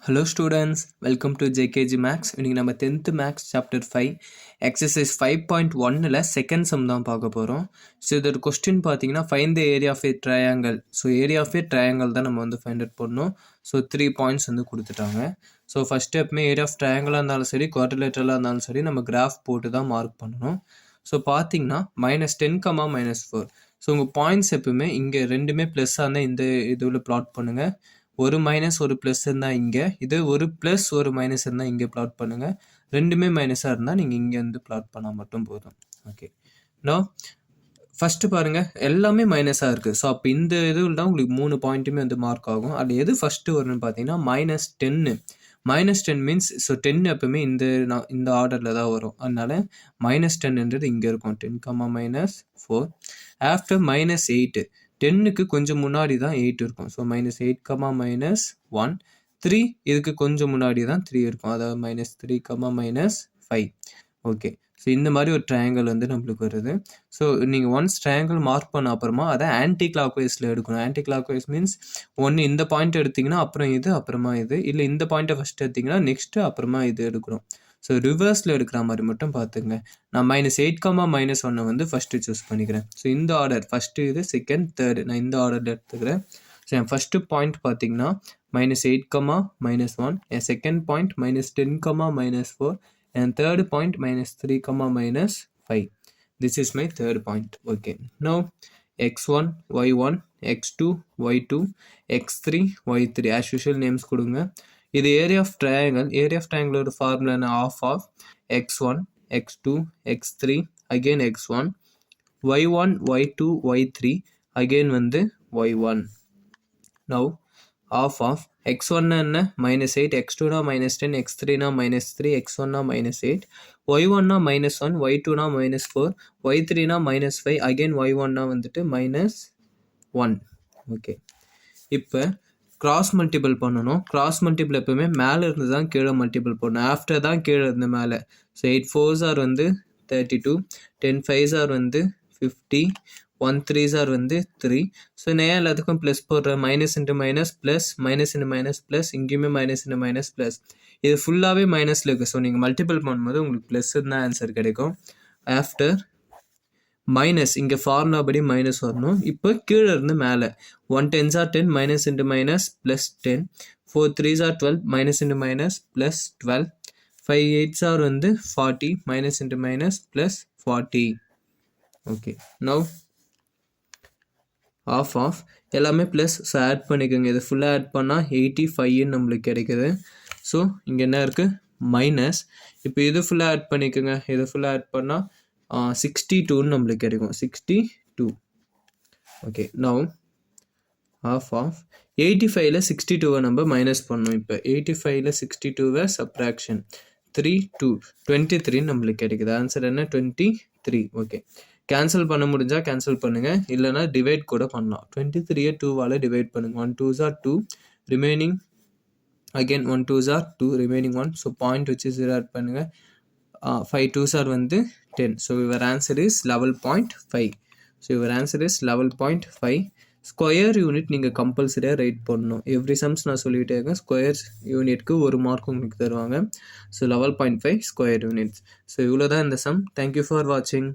Hello students, welcome to JKG Max. இன்னைக்கு நம்ம 10th Max chapter 5 exercise 5.1ல second sum தான் பார்க்க போகிறோம். ஸோ இதோட கொஸ்டின் பார்த்தீங்கன்னா find the area of a triangle. So area of a triangle தான் நம்ம வந்து find out பண்ணணும். ஸோ 3 points வந்து கொடுத்துட்டாங்க. ஸோ ஃபஸ்ட்டு எப்பவுமே ஏரியா ஆஃப் ட்ரையாங்கிளாக இருந்தாலும் சரி குவாட்ரிலேட்டரலாக இருந்தாலும் சரி நம்ம கிராஃப் போட்டு தான் மார்க் பண்ணணும். ஸோ பார்த்தீங்கன்னா -10, -4. ஸோ உங்கள் பாயிண்ட்ஸ் எப்பவுமே இங்கே ரெண்டுமே ப்ளஸ்ஸாக இருந்தால் இந்த இதில் ப்ளாட் பண்ணுங்கள். ஒரு மைனஸ் ஒரு ப்ளஸ் இருந்தால் இங்கே, இது ஒரு ப்ளஸ் ஒரு மைனஸ் இருந்தால் இங்கே ப்ளாட் பண்ணுங்கள். ரெண்டுமே மைனஸாக இருந்தால் நீங்கள் இங்கே வந்து ப்ளாட் பண்ணால் மட்டும் போதும். ஓகே, நோ ஃபஸ்ட்டு பாருங்கள் எல்லாமே மைனஸாக இருக்குது. ஸோ அப்போ இந்த இதில் தான் உங்களுக்கு 3 பாயிண்ட்டுமே வந்து மார்க் ஆகும். அது எது ஃபஸ்ட்டு வரும்னு பார்த்தீங்கன்னா -10. -10 மீன்ஸ் ஸோ 10 எப்பவுமே இந்த ஆர்டரில் தான் வரும். அதனால -10ன்றது இங்கே இருக்கும். 10, -4. ஆஃப்டர் -8, 10க்கு கொஞ்சம் முன்னாடி தான் 8 இருக்கும். ஸோ -8, -1. 3 இதுக்கு கொஞ்சம் முன்னாடி தான் 3 இருக்கும். அதாவது -3, -5. ஓகே, ஸோ இந்த மாதிரி ஒரு ட்ரையாங்கிள் வந்து நம்மளுக்கு வருது. ஸோ நீங்கள் ஒன்ஸ் ட்ரையாங்கிள் மார்க் பண்ண அப்புறமா அதை ஆன்டி கிளாக் வைஸில் எடுக்கணும். ஆன்டி கிளாக் வைஸ் மீன்ஸ் ஒன்று இந்த பாயிண்ட் எடுத்திங்கன்னா அப்புறம் இது அப்புறமா இது, இல்லை இந்த பாயிண்ட்டை ஃபஸ்ட் எடுத்திங்கன்னா நெக்ஸ்ட்டு அப்புறமா இது எடுக்கணும். ஸோ ரிவர்ஸில் எடுக்கிற மாதிரி மட்டும் பார்த்துங்க. நான் -8, -1 வந்து ஃபஸ்ட்டு சூஸ் பண்ணிக்கிறேன். ஸோ இந்த ஆர்டர் ஃபஸ்ட்டு இது செகண்ட் தேர்டு நான் இந்த ஆர்டரில் எடுத்துக்கிறேன். ஸோ என் ஃபஸ்ட்டு பாயிண்ட் பார்த்தீங்கன்னா -8, -1. என் second point -10, -4. and third point -3, -5. This is my third point. Okay, now x1 y1 x2 y2 x3 y3 as usual names கொடுங்க. இது area of triangle. Area of ட்ரையாங்கிளோட formula of x1 x2 x3 again x1 y1 y2 y3 again வந்து y1. now half of x1 என்ன -8, x2 னா -10, x3 னா -3, x1 னா -8, y1 னா -1, y2 னா -4, y3 னா -5, again y1 னா வந்துட்டு -1. ஓகே, இப்போ கிராஸ் மல்டிபிள் பண்ணணும். கிராஸ் மல்டிபிள் எப்பவுமே மேலே இருந்து தான் கீழே மல்டிபிள் பண்ணணும். ஆஃப்டர் தான் கீழே இருந்து மேலே. ஸோ 8 4s are வந்து 32, 10 5s are வந்து 50, 1 3s are வந்து 3. ஸோ நான் எல்லாத்துக்கும் ப்ளஸ் போடுறேன். Minus into minus plus, minus into minus plus, இங்கேயுமே மைனஸ் இன்ட்டு மைனஸ் ப்ளஸ். இது ஃபுல்லாகவே மைனஸில் இருக்குது. ஸோ நீங்கள் மல்டிபிள் பண்ணும்போது உங்களுக்கு ப்ளஸ் தான் ஆன்சர் கிடைக்கும். ஆஃப்டர் மைனஸ் இங்கே ஃபார்முலா படி மைனஸ் வரணும். இப்போ கீழே இருந்து மேலே 1 10s are 10, minus into minus plus 10, 4 3s are 12, minus into minus plus 12, 5 8s are வந்து 40, minus into minus plus 40. Okay, now of எல்லாமே ப்ளஸ். ஸோ ஆட் பண்ணிக்கோங்க. இது ஃபுல்லாக ஆட் பண்ணால் 85 நம்மளுக்கு கிடைக்குது. ஸோ இங்கே என்ன இருக்குது மைனஸ். இப்போ இது ஃபுல்லாக ஆட் பண்ணிக்கோங்க. இது ஃபுல்லாக ஆட் பண்ணால் 62 நம்மளுக்கு கிடைக்கும். 62. ஓகே, நவ் ஆஃப் 85ல் 62 நம்ம மைனஸ் பண்ணோம். இப்போ 85ல் 62 சப்ராக்ஷன் 3 2 23 நம்மளுக்கு கிடைக்குது. ஆன்சர் என்ன 23. ஓகே, கேன்சல் பண்ண முடிஞ்சால் கேன்சல் பண்ணுங்கள், இல்லைனா டிவைட் கூட பண்ணலாம். 23 2வால் டிவைட் பண்ணுங்கள். 1 2s are 2, remaining again 1 2s are 2, remaining 1. So point வச்சு 0 ஆட் பண்ணுங்கள். 5 2s are வந்து 10. So your answer is 11.5. So your answer is 11.5. Square unit நீங்கள் கம்பல்சரியாக ரைட் பண்ணணும். எவ்ரி சம்ஸ் நான் சொல்லிகிட்டே இருக்கேன். ஸ்கொயர் யூனிட்க்கு ஒரு மார்க் உங்களுக்கு தருவாங்க. So 11.5 square units. ஸோ இவ்வளோ தான் இந்த சம். தேங்க்யூ ஃபார் வாட்சிங்.